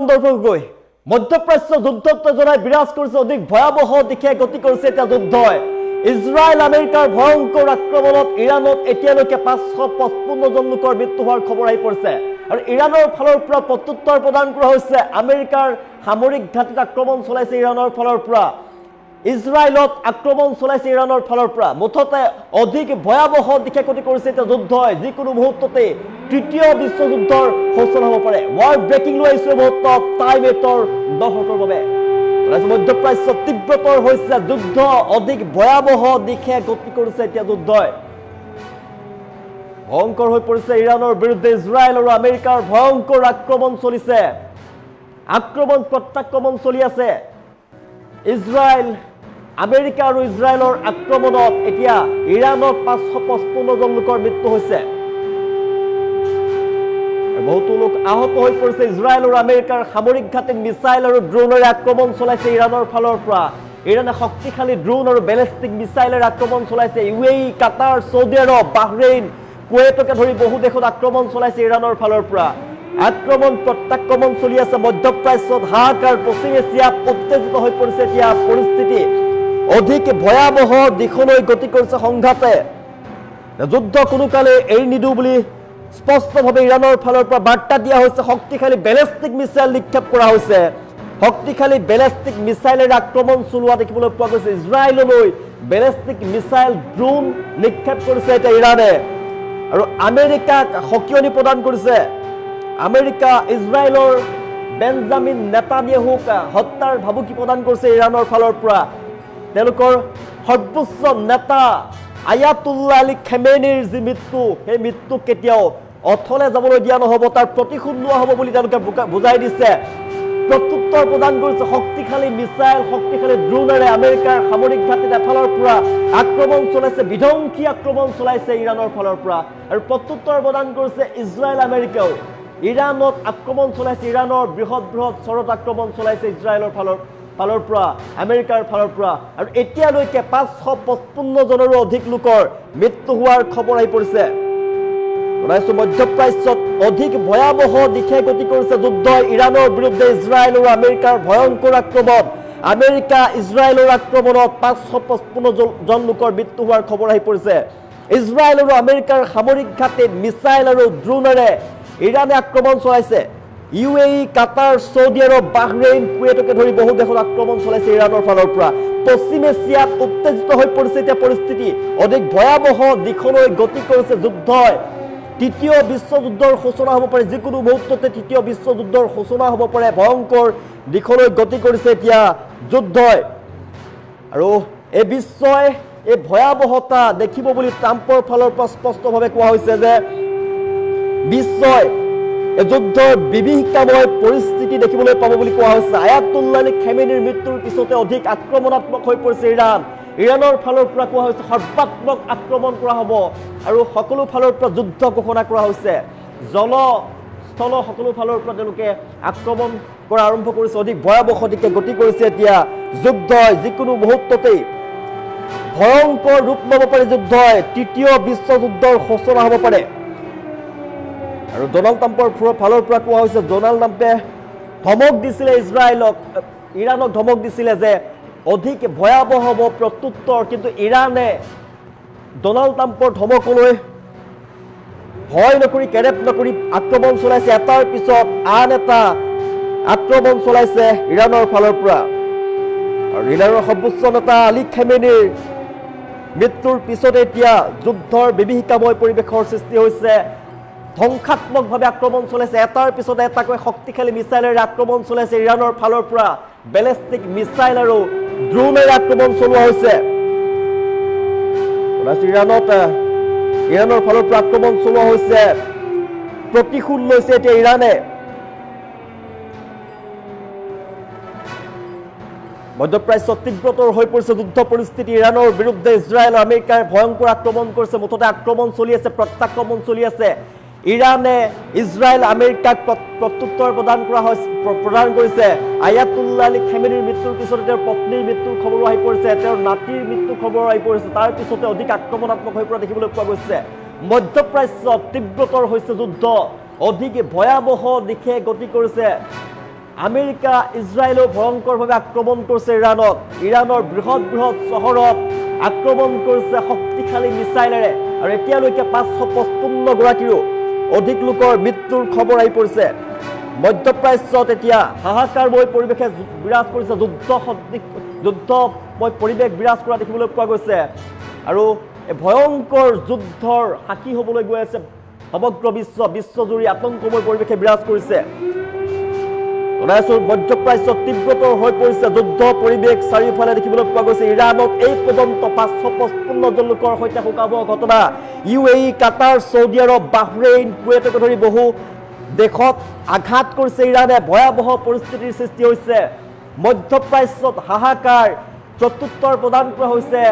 সুন্দৰভাবে মধ্যপ্ৰাচ্য যুদ্ধোত্তেজনায় বিৰাজ কৰছে, অধিক ভয়াবহ দিশে গতি কৰিছে এটা যুদ্ধই। ইজৰাইল আমেৰিকাৰ ভয়ংকৰ আক্ৰমণত ইৰাণত এতিয়ালৈকে 555 জন লোকৰ মৃত্যু হোৱাৰ খবৰ আহি পৰিছে আৰু ইৰাণৰ ফালৰ পৰা প্ৰত্যুত্তৰ প্ৰদান কৰা হৈছে। আমেৰিকাৰ সামৰিক ঘাটিত আক্ৰমণ চলাইছে ইৰাণৰ ফালৰ পৰা, ইজৰাইলত আক্ৰমণ চলাইছে ইৰাণৰ ফালৰ পৰা। মুঠতে অধিক ভয়াবহ দিশে গতি কৰিছে এটা যুদ্ধই, যিকোনো মুহূৰ্ততে তৃতীয় বিশ্বযুদ্ধৰ সূচনা হ'ব পাৰে। ৱাৰ্ল্ড ব্ৰেকিং লৈ আহিছে মুহূৰ্তত টাইম এটৰ দশকৰ বাবে। মধ্যপ্ৰাচ্য তীব্ৰতৰ হৈছে যুদ্ধ, অধিক ভয়াবহ দিশে গতি কৰিছে এতিয়া যুদ্ধই। ভয়ংকৰ হৈ পৰিছে ইৰাণৰ বিৰুদ্ধে ইজৰাইল আৰু আমেৰিকাৰ ভয়ংকৰ আক্ৰমণ চলিছে, আক্ৰমণ প্ৰত্যাক্ৰমণ চলি আছে। ইজৰাইল আমেৰিকা আৰু ইজৰাইলৰ আক্ৰমণত এতিয়া ইৰাণত 555 জন লোকৰ মৃত্যু হৈছে, বহুতো লোক আহত হৈ পৰিছে। ইজৰাইল আৰু আমেৰিকাৰ সামৰিক ঘাটিত মিছাইল আৰু ড্ৰোনেৰে আক্ৰমণ চলাইছে ইৰাণৰ ফালৰ পৰা। ইৰাণে শক্তিশালী ড্ৰোন আৰু বেলিষ্টিক মিছাইলেৰে আক্ৰমণ চলাইছে। UAE, কাটাৰ, চৌদি আৰব, বাহৰেইন, কুৱেইটকে ধৰি বহু দেশত আক্ৰমণ চলাইছে ইৰাণৰ ফালৰ পৰা। আক্ৰমণ প্ৰত্যাক্ৰমণ চলি আছে মধ্যপ্ৰাচ্যত, হাহাকাৰ। পশ্চিম এছিয়াত উত্তেজিত হৈ পৰিছে এতিয়া পৰিস্থিতি, অধিক ভয়াবহ দিশলৈ গতি কৰিছে সংঘাতে। যুদ্ধ কোনো কালে এৰি নিদিওঁ বুলি স্পষ্টভাৱে ইৰাণৰ ফালৰ পৰা বাৰ্তা দিয়া হৈছে। শক্তিশালী বেলিষ্টিক মিছাইল নিক্ষেপ কৰা হৈছে, শক্তিশালী বেলিষ্টিক মিছাইলেৰে আক্ৰমণ চলোৱা দেখিবলৈ পোৱা গৈছে। ইজৰাইললৈ বেলিষ্টিক মিছাইল ড্ৰোন নিক্ষেপ কৰিছে এতিয়া ইৰাণে আৰু আমেৰিকাক সকিয়নি প্ৰদান কৰিছে। আমেৰিকা ইজৰাইলৰ বেঞ্জামিন নেতানিয়াহুক হত্যাৰ ভাবুকি প্ৰদান কৰিছে ইৰাণৰ ফালৰ পৰা। তেওঁলোকৰ সৰ্বোচ্চ নেতা আয়াতুল্লাহ আলী খামেনিৰ যি মৃত্যু, সেই মৃত্যু কেতিয়াও অথলে যাবলৈ দিয়া নহ'ব, তাৰ প্ৰতিশোধ লোৱা হ'ব বুলি তেওঁলোকে বুজাই দিছে। প্ৰত্যুত্তৰ প্ৰদান কৰিছে শক্তিশালী মিছাইল, শক্তিশালী ড্ৰোনেৰে আমেৰিকাৰ সামৰিক ঘাটিত এফালৰ পৰা আক্ৰমণ চলাইছে, বিধ্বংসী আক্ৰমণ চলাইছে ইৰাণৰ ফালৰ পৰা আৰু প্ৰত্যুত্তৰ প্ৰদান কৰিছে ইজৰাইল আমেৰিকাও। ইৰাণত আক্ৰমণ চলাইছে, ইৰাণৰ বৃহৎ বৃহৎ চৰত আক্ৰমণ চলাইছে ইজৰাইলৰ ফালৰ পৰা, আমেৰিকাৰ ফালৰ পৰা আৰু এতিয়ালৈকে 555 জনৰো অধিক লোকৰ মৃত্যু হোৱাৰ খবৰ আহি পৰিছে। মধ্যপ্ৰাচ্যত অধিক ভয়াবহ দিশে গতি কৰিছে যুদ্ধ। ইৰাণৰ বিৰুদ্ধে ইজৰাইল আৰু আমেৰিকাৰ ভয়ংকৰ আক্ৰমণ। আমেৰিকা ইজৰাইলৰ আক্ৰমণত 555 জন লোকৰ মৃত্যু হোৱাৰ খবৰ আহি পৰিছে। ইজৰাইল আৰু আমেৰিকাৰ সামৰিক ঘাটিত মিছাইল আৰু ড্ৰোনেৰে ইৰাণে আক্ৰমণ চলাইছে। UAE, কাটাৰ, চৌদি আৰব, বাহৰেইন, কুৱেইটকে ধৰি বহু দেশত আক্ৰমণ চলাইছে ইৰাণৰ ফালৰ পৰা। পশ্চিম এছিয়াত উত্তেজিত হৈ পৰিছে এতিয়া পৰিস্থিতি, অধিক ভয়াবহ দিশলৈ গতি কৰিছে যুদ্ধই। তৃতীয় বিশ্বযুদ্ধৰ সূচনা হ'ব পাৰে, যিকোনো মুহূৰ্ততে তৃতীয় বিশ্বযুদ্ধৰ সূচনা হ'ব পাৰে। ভয়ংকৰ দিশলৈ গতি কৰিছে এতিয়া যুদ্ধই আৰু এই বিশ্বই এই ভয়াৱহতা দেখিব বুলি ট্ৰাম্পৰ ফালৰ পৰা স্পষ্টভাৱে কোৱা হৈছে যে বিশ্বই এই যুদ্ধৰ বিভীষিকাময় পৰিস্থিতি দেখিবলৈ পাব বুলি কোৱা হৈছে। আয়াতুল্লাহ আলী খামেনিৰ মৃত্যুৰ পিছতে অধিক আক্ৰমণাত্মক হৈ পৰিছে ইৰাণ। ইৰাণৰ ফালৰ পৰা কোৱা হৈছে সৰ্বাত্মক আক্ৰমণ কৰা হ'ব আৰু সকলো ফালৰ পৰা যুদ্ধ ঘোষণা কৰা হৈছে। জল স্থল সকলো ফালৰ পৰা তেওঁলোকে আক্ৰমণ কৰা আৰম্ভ কৰিছে, অধিক ভয়াৱহ দিশে গতি কৰিছে এতিয়া যুদ্ধই। যিকোনো মুহূৰ্ততেই ভয়ংকৰ ৰূপ ল'ব পাৰে যুদ্ধই, তৃতীয় বিশ্বযুদ্ধৰ সূচনা হ'ব পাৰে। আৰু ডনাল্ড ট্ৰাম্পৰ ফালৰ পৰা কোৱা হৈছে, ডনাল্ড ট্ৰাম্পে ধমক দিছিলে ইৰাণক ধমক দিছিলে যে অধিক ভয়াৱহ হ'ব প্ৰত্যুত্তৰ, কিন্তু ইৰাণে ডনাল্ড ট্ৰাম্পৰ ধমকলৈ ভয় নকৰি, কেৰেপ নকৰি আক্ৰমণ চলাইছে। এটাৰ পিছত আন এটা আক্ৰমণ চলাইছে ইৰাণৰ ফালৰ পৰা। আৰু ইৰাণৰ সৰ্বোচ্চ নেতা আলী খামেনিৰ মৃত্যুৰ পিছতে এতিয়া যুদ্ধৰ বিভীষিকাময় পৰিৱেশৰ সৃষ্টি হৈছে। ধ্বংসাত্মকভাৱে আক্ৰমণ চলাইছে, এটাৰ পিছত এটাকৈ শক্তিশালী মিছাইলেৰে আক্ৰমণ চলাইছে ইৰাণৰ ফালৰ পৰা। বেলিষ্টিক মিছাইল আৰু ড্ৰোনেৰে আক্ৰমণ চলোৱা হৈছে। ইৰাণৰ ফালৰ পৰা আক্ৰমণ চলোৱা হৈছে, প্ৰতিশোধ লৈছে এতিয়া ইৰাণে। মধ্যপ্ৰাচ্যত তীব্ৰতৰ হৈ পৰিছে যুদ্ধ পৰিস্থিতি। ইৰাণৰ বিৰুদ্ধে ইজৰাইল আৰু আমেৰিকাৰ ভয়ংকৰ আক্ৰমণ কৰিছে, মুঠতে আক্ৰমণ চলি আছে, প্ৰত্যাক্ৰমণ চলি আছে। ইৰাণে ইজৰাইল আমেৰিকাক প্ৰত্যুত্তৰ প্ৰদান কৰিছে। আয়াতুল্লাহ আলী খামেনিৰ মৃত্যুৰ পিছতে তেওঁৰ পত্নীৰ মৃত্যুৰ খবৰো আহি পৰিছে, তেওঁৰ নাতিৰ মৃত্যুৰ খবৰ আহি পৰিছে। তাৰ পিছতে অধিক আক্ৰমণাত্মক হৈ পৰা দেখিবলৈ পোৱা গৈছে। মধ্যপ্ৰাচ্যত তীব্ৰতৰ হৈছে যুদ্ধ, অধিক ভয়াৱহ দিশে গতি কৰিছে। আমেৰিকা ইজৰাইলেও ভয়ংকৰভাৱে আক্ৰমণ কৰিছে ইৰাণত। ইৰাণৰ বৃহৎ বৃহৎ চহৰত আক্ৰমণ কৰিছে শক্তিশালী মিছাইলেৰে আৰু এতিয়ালৈকে 555 গৰাকীৰো অধিক লোকৰ মৃত্যুৰ খবৰ আহি পৰিছে। মধ্যপ্ৰাচ্যত এতিয়া হাহাকাৰময় পৰিৱেশে বিৰাজ কৰিছে, যুদ্ধময় পৰিৱেশ বিৰাজ কৰা দেখিবলৈ পোৱা গৈছে আৰু ভয়ংকৰ যুদ্ধৰ সাক্ষী হ'বলৈ গৈ আছে সমগ্ৰ বিশ্বজুৰি আতংকময় পৰিৱেশে বিৰাজ কৰিছে। মধ্যপ্ৰাচ্যত তীব্ৰতৰ হৈ পৰিছে যুদ্ধ পৰিৱেশ চাৰিওফালে দেখিবলৈ পোৱা গৈছে। ইৰাণত এই পৰ্যন্ত 555 জন লোকৰ সৈতে শোকাবহ ঘটনা। UAE, কাটাৰ, ছৌদি আৰৱ, বাহৰেইন, কুৱেইটকে ধৰি বহু দেশত আঘাত কৰিছে ইৰাণে। ভয়াৱহ পৰিস্থিতিৰ সৃষ্টি হৈছে। মধ্যপ্ৰাচ্যত হাহাকাৰ প্ৰত্যুত্তৰ প্ৰদান কৰা হৈছে।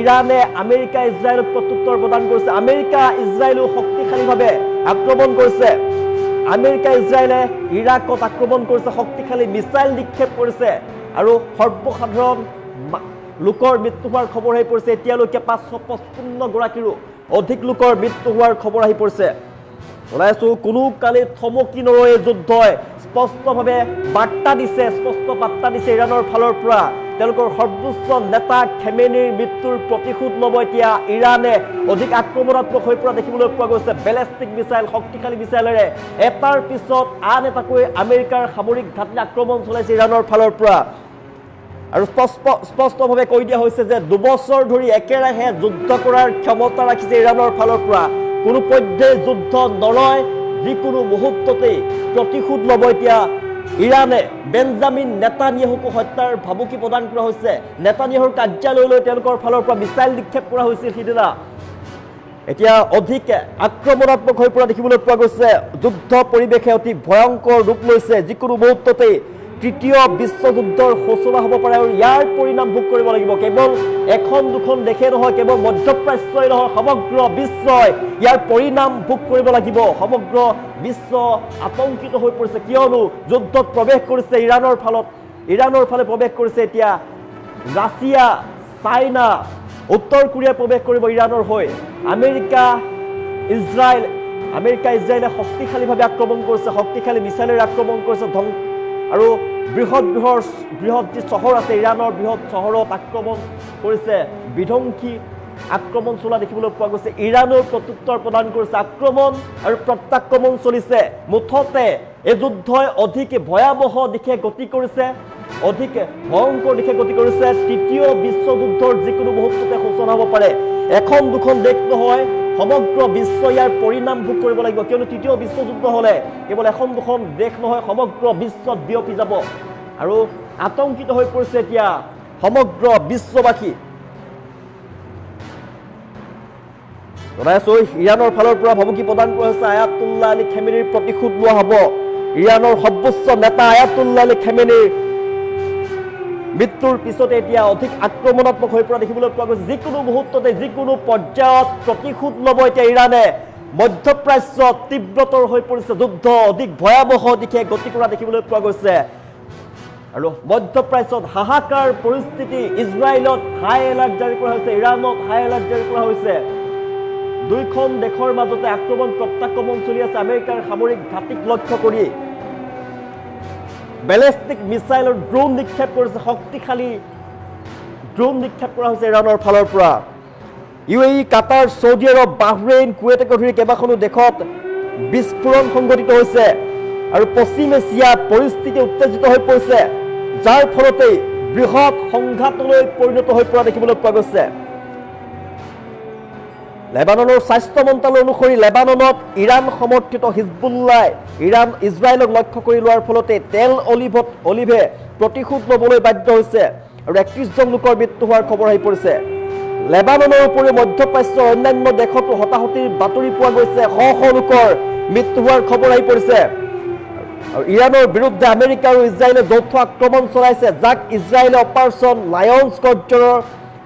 ইৰাণে আমেৰিকা ইজৰাইলক প্ৰত্যুত্তৰ প্ৰদান কৰিছে। আমেৰিকা ইজৰাইলেও শক্তিশালীভাৱে আক্ৰমণ কৰিছে। আমেৰিকা ইজৰাইলে ইৰাকত আক্ৰমণ কৰিছে, শক্তিশালী মিছাইল নিক্ষেপ কৰিছে আৰু সৰ্বসাধাৰণ লোকৰ মৃত্যু হোৱাৰ খবৰ আহি পৰিছে। এতিয়ালৈকে 555 গৰাকীৰো অধিক লোকৰ মৃত্যু হোৱাৰ খবৰ আহি পৰিছে। জনাইছো কোনো কালি থমকি নৰয় এই যুদ্ধই স্পষ্টভাৱে বাৰ্তা দিছে ইৰাণৰ ফালৰ পৰা। তেওঁলোকৰ সৰ্বোচ্চ নেতা খেমেনিৰ মৃত্যুৰ প্ৰতিশোধ ল'ব এতিয়া ইৰাণে। অধিক আক্ৰমণাত্মক হৈ পৰা দেখিবলৈ পোৱা গৈছে। বেলেষ্টিক মিছাইল, শক্তিশালী মিছাইলেৰে এটাৰ পিছত আন এটাকৈ আমেৰিকাৰ সামৰিক ঘাটি আক্ৰমণ চলাইছে ইৰাণৰ ফালৰ পৰা আৰু স্পষ্টভাৱে কৈ দিয়া হৈছে যে 2 বছৰ ধৰি একেৰাহে যুদ্ধ কৰাৰ ক্ষমতা ৰাখিছে ইৰাণৰ ফালৰ পৰা। কোনো পৰ্যায়ে যুদ্ধ নলয়, যিকোনো মুহূৰ্ততেই প্ৰতিশোধ ল'ব এতিয়া ইৰাণে। বেঞ্জামিন নেতানিয়াহুকো হত্যাৰ ভাবুকি প্ৰদান কৰা হৈছে। নেতানিয়াহুৰ কাৰ্যালয়লৈ তেওঁলোকৰ ফালৰ পৰা মিছাইল নিক্ষেপ কৰা হৈছিল সিদিনা। এতিয়া অধিক আক্ৰমণাত্মক হৈ পৰা দেখিবলৈ পোৱা গৈছে। যুদ্ধ পৰিৱেশে অতি ভয়ংকৰ ৰূপ লৈছে। যিকোনো মুহূৰ্ততেই তৃতীয় বিশ্বযুদ্ধৰ সূচনা হ'ব পাৰে আৰু ইয়াৰ পৰিণাম ভোগ কৰিব লাগিব। কেৱল এখন দুখন দেশে নহয়, কেৱল মধ্যপ্ৰাচ্যই নহয়, সমগ্ৰ বিশ্বই ইয়াৰ পৰিণাম ভোগ কৰিব লাগিব। সমগ্ৰ বিশ্ব আতংকিত হৈ পৰিছে, কিয়নো যুদ্ধত প্ৰৱেশ কৰিছে ইৰাণৰ ফালে প্ৰৱেশ কৰিছে এতিয়া ৰাছিয়া, চাইনা, উত্তৰ কোৰিয়া প্ৰৱেশ কৰিব ইৰাণৰ হৈ। আমেৰিকা ইজৰাইলে শক্তিশালীভাৱে আক্ৰমণ কৰিছে, শক্তিশালী মিছাইলেৰে আক্ৰমণ কৰিছে আৰু বৃহৎ যি চহৰ আছে ইৰাণৰ বৃহৎ চহৰত আক্ৰমণ কৰিছে। বিধ্বংসী আক্ৰমণ চলোৱা দেখিবলৈ পোৱা গৈছে। ইৰাণেও প্ৰত্যুত্তৰ প্ৰদান কৰিছে। আক্ৰমণ আৰু প্ৰত্যাক্ৰমণ চলিছে। মুঠতে এই যুদ্ধই অধিক ভয়াৱহ দিশে গতি কৰিছে, অধিক ভয়ংকৰ দিশে গতি কৰিছে। তৃতীয় বিশ্বযুদ্ধৰ যিকোনো মুহূৰ্ততে সূচনা হ'ব পাৰে। এখন দুখন দেশ নহয়, সমগ্ৰ বিশ্ব ইয়াৰ পৰিণাম ভোগ কৰিব লাগিব। কিয়নো তৃতীয় বিশ্বযুদ্ধ হ'লে কেৱল এখন দুখন দেশ নহয়, সমগ্ৰ বিশ্বত বিয়পি যাব আৰু আতংকিত হৈ পৰিছে এতিয়া সমগ্ৰ বিশ্ববাসী। জনাইছো ইৰাণৰ ফালৰ পৰা ভাবুকি প্ৰদান কৰা হৈছে। আয়াতুল্লাহ আলী খেমেনিৰ প্ৰতিশোধ লোৱা হ'ব। ইৰাণৰ সৰ্বোচ্চ নেতা আয়াতুল্লাহ আলী খেমেনিৰ মৃত্যুৰ পিছতে এতিয়া অধিক আক্ৰমণাত্মক হৈ পৰা দেখিবলৈ পোৱা গৈছে। যিকোনো মুহূৰ্ততে যিকোনো পৰ্যায়ত প্ৰতিশোধ ল'ব এতিয়া ইৰাণে। মধ্যপ্ৰাচ্যত তীব্ৰতৰ হৈ পৰিছে যুদ্ধ, অধিক ভয়াৱহ দিশে গতি কৰা দেখিবলৈ পোৱা গৈছে আৰু মধ্যপ্ৰাচ্যত হাহাকাৰ পৰিস্থিতি। ইজৰাইলত হাই এলাৰ্ট জাৰি কৰা হৈছে, ইৰাণত হাই এলাৰ্ট জাৰি কৰা হৈছে। দুইখন দেশৰ মাজতে আক্ৰমণ প্ৰত্যাক্ৰমণ চলি আছে। আমেৰিকাৰ সামৰিক ঘাটিক লক্ষ্য কৰি বেলেষ্টিক মিছাইলৰ ড্ৰোন নিক্ষেপ কৰিছে, শক্তিশালী ড্ৰোন নিক্ষেপ কৰা হৈছে ইৰাণৰ ফালৰ পৰা। UAE, কাটাৰ, ছৌদি আৰৱ, বাহৰেইন, কুৱেইটকে ধৰি কেইবাখনো দেশত বিস্ফোৰণ সংঘটিত হৈছে আৰু পশ্চিম এছিয়াত পৰিস্থিতি উত্তেজিত হৈ পৰিছে, যাৰ ফলতেই বৃহৎ সংঘাতলৈ পৰিণত হৈ পৰা দেখিবলৈ পোৱা গৈছে। লেবাননৰ স্বাস্থ্য মন্ত্ৰালয় অনুসৰি লেবাননত ইৰাণ সমৰ্থিত হিজবুল্লাই ইজৰাইলক লক্ষ্য কৰি লোৱাৰ ফলতে তেল অলিভে প্ৰতিশোধ ল'বলৈ বাধ্য হৈছে আৰু 31 জন লোকৰ মৃত্যু হোৱাৰ খবৰ আহি পৰিছে। লেবাননৰ উপৰিও মধ্যপ্ৰাচ্যৰ অন্যান্য দেশতো হতাহতিৰ বাতৰি পোৱা গৈছে। শ লোকৰ মৃত্যু হোৱাৰ খবৰ আহি পৰিছে আৰু ইৰাণৰ বিৰুদ্ধে আমেৰিকা আৰু ইজৰাইলে যৌথ আক্ৰমণ চলাইছে, যাক ইজৰাইলে অপাৰেশ্যন লায়ন্স কাৰ্যৰ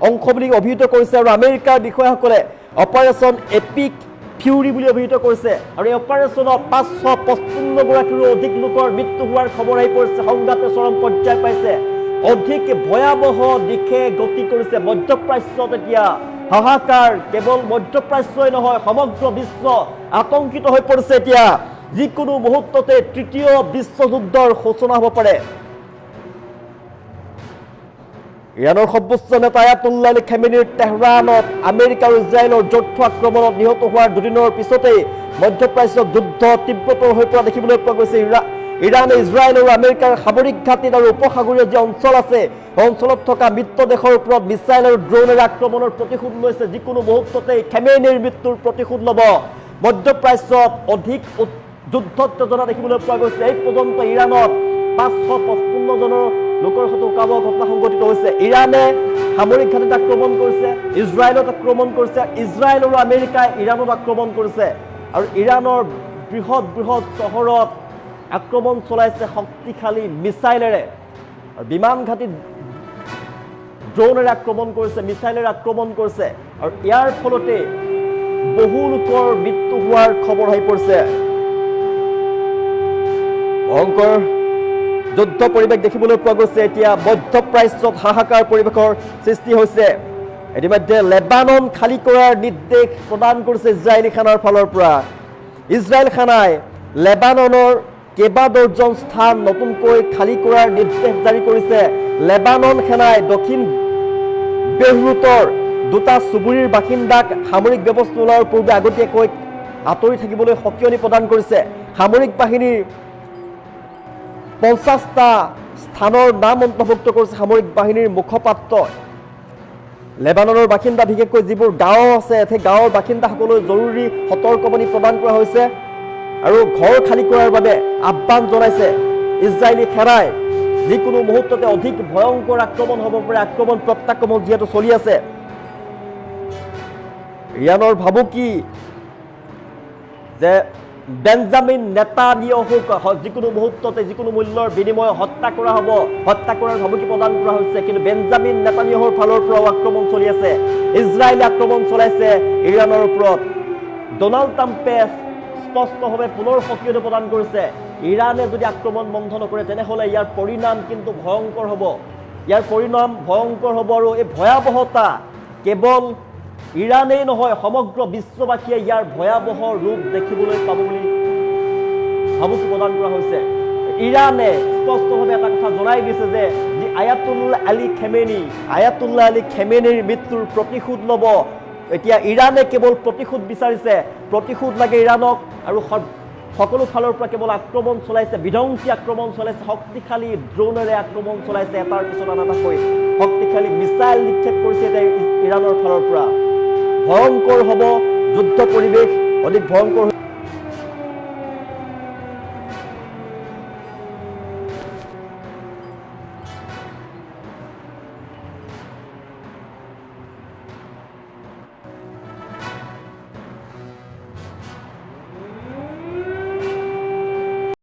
অংশ বুলি অভিহিত কৰিছে আৰু আমেৰিকাৰ বিষয়াসকলে অপাৰেশ্যন এপিক ফিউৰি বুলি অভিহিত কৰিছে আৰু এই অপাৰেশ্যনত 555 গৰাকীৰো অধিক লোকৰ মৃত্যু হোৱাৰ খবৰ আহি পৰিছে। সংঘাতে চৰম পৰ্যায় পাইছে, অধিক ভয়াৱহ দিশে গতি কৰিছে। মধ্যপ্ৰাচ্যত এতিয়া হাহাকাৰ, কেৱল মধ্যপ্ৰাচ্যই নহয়, সমগ্ৰ বিশ্ব আতংকিত হৈ পৰিছে এতিয়া যিকোনো মুহূৰ্ততে তৃতীয় বিশ্বযুদ্ধৰ সূচনা হ'ব পাৰে। ইৰাণৰ সৰ্বোচ্চ নেতা আয়াতুল্লাহ আলী খামেনিৰ তেহৰানত আমেৰিকা আৰু ইজৰাইলৰ যৌথ আক্ৰমণত নিহত হোৱাৰ দুদিনৰ পিছতেই মধ্যপ্ৰাচ্যত যুদ্ধ তীব্ৰতৰ হৈ পৰা দেখিবলৈ পোৱা গৈছে। ইৰাণে ইজৰাইল আৰু আমেৰিকাৰ সামৰিক ঘাটিত আৰু উপসাগৰীয় যি অঞ্চল আছে সেই অঞ্চলত থকা মিত্ৰ দেশৰ ওপৰত মিছাইল আৰু ড্ৰোনেৰে আক্ৰমণৰ প্ৰতিশোধ লৈছে। যিকোনো মুহূৰ্ততেই খামেনিৰ মৃত্যুৰ প্ৰতিশোধ ল'ব। মধ্যপ্ৰাচ্যত অধিক যুদ্ধোত্তেজনা দেখিবলৈ পোৱা গৈছে। এই পৰ্যন্ত ইৰাণত 555 জনৰ লোকৰ সৈতে উকাব ঘটনা সংঘটিত হৈছে। ইৰাণে সামৰিক ঘাটিত আক্ৰমণ কৰিছে, ইজৰাইলত আক্ৰমণ কৰিছে, ইজৰাইল আৰু আমেৰিকাই ইৰাণত আক্ৰমণ কৰিছে আৰু ইৰাণৰ বৃহৎ বৃহৎ চহৰত আক্ৰমণ চলাইছে শক্তিশালী মিছাইলেৰে আৰু বিমান ঘাটিত ড্ৰোনেৰে আক্ৰমণ কৰিছে, মিছাইলেৰে আক্ৰমণ কৰিছে আৰু ইয়াৰ ফলতে বহু লোকৰ মৃত্যু হোৱাৰ খবৰ আহি পৰিছে। ভয়ংকৰ যুদ্ধ পৰিৱেশ দেখিবলৈ পোৱা গৈছে। এতিয়া মধ্যপ্ৰাচ্যত হাহাকাৰ পৰিৱেশৰ সৃষ্টি হৈছে। ইতিমধ্যে লেবানন খালী কৰাৰ নিৰ্দেশ প্ৰদান কৰিছে ইজৰাইলী সেনাৰ ফালৰ পৰা। ইজৰাইল সেনাই লেবাননৰ কেইবা দৰ্জন স্থান নতুনকৈ খালী কৰাৰ নিৰ্দেশ জাৰি কৰিছে। লেবানন সেনাই দক্ষিণ বেইৰুটৰ দুটা চুবুৰীৰ বাসিন্দাক সামৰিক ব্যৱস্থা লোৱাৰ পূৰ্বে আগতীয়াকৈ আঁতৰি থাকিবলৈ সকিয়নি প্ৰদান কৰিছে। সামৰিক বাহিনীৰ 50টা স্থানৰ নাম অন্তৰ্ভুক্ত কৰিছে সামৰিক বাহিনীৰ মুখপাত্ৰই। লেবাননৰ বাসিন্দা বিশেষকৈ যিবোৰ গাঁও আছে সেই গাঁৱৰ বাসিন্দাসকললৈ জৰুৰী সতৰ্কবাণী প্ৰদান কৰা হৈছে আৰু ঘৰ খালী কৰাৰ বাবে আহ্বান জনাইছে ইজৰাইলী সেনাই। যিকোনো মুহূৰ্ততে অধিক ভয়ংকৰ আক্ৰমণ হ'ব পাৰে। আক্ৰমণ প্ৰত্যাক্ৰমণ যিহেতু চলি আছে। ইৰাণৰ ভাবুকি যে বেঞ্জামিন নেতানিয়াহুক যিকোনো মুহূৰ্ততে যিকোনো মূল্যৰ বিনিময়ত হত্যা কৰা হ'ব, হত্যা কৰাৰ ভাবুকি প্ৰদান কৰা হৈছে। কিন্তু বেঞ্জামিন নেতানিয়াহুৰ ফালৰ পৰাও আক্ৰমণ চলি আছে। ইজৰাইলে আক্ৰমণ চলাইছে ইৰাণৰ ওপৰত। ডনাল্ড ট্ৰাম্পে স্পষ্টভাৱে পুনৰ সকিয়নি প্ৰদান কৰিছে, ইৰাণে যদি আক্ৰমণ বন্ধ নকৰে তেনেহ'লে ইয়াৰ পৰিণাম কিন্তু ভয়ংকৰ হ'ব। ইয়াৰ পৰিণাম ভয়ংকৰ হ'ব আৰু এই ভয়াৱহতা কেৱল ইৰাণেই নহয় সমগ্ৰ বিশ্ববাসীয়ে ইয়াৰ ভয়াৱহ ৰূপ দেখিবলৈ পাব বুলি ভাবুকি প্ৰদান কৰা হৈছে। ইৰাণে স্পষ্টভাৱে এটা কথা জনাই দিছে যে আয়াতুল্লাহ আলী খামেনিৰ মৃত্যুৰ প্ৰতিশোধ ল'ব। এতিয়া ইৰাণে কেৱল প্ৰতিশোধ বিচাৰিছে, প্ৰতিশোধ লাগে ইৰাণক আৰু সকলো ফালৰ পৰা কেৱল আক্ৰমণ চলাইছে, বিধ্বংসী আক্ৰমণ চলাইছে, শক্তিশালী ড্ৰোনেৰে আক্ৰমণ চলাইছে, এটাৰ পিছত আনটাকৈ শক্তিশালী মিছাইল নিক্ষেপ কৰিছে ইৰাণৰ ফালৰ পৰা। ভয়ংকৰ হ'ব যুদ্ধ পৰিৱেশ, অধিক ভয়ংকৰ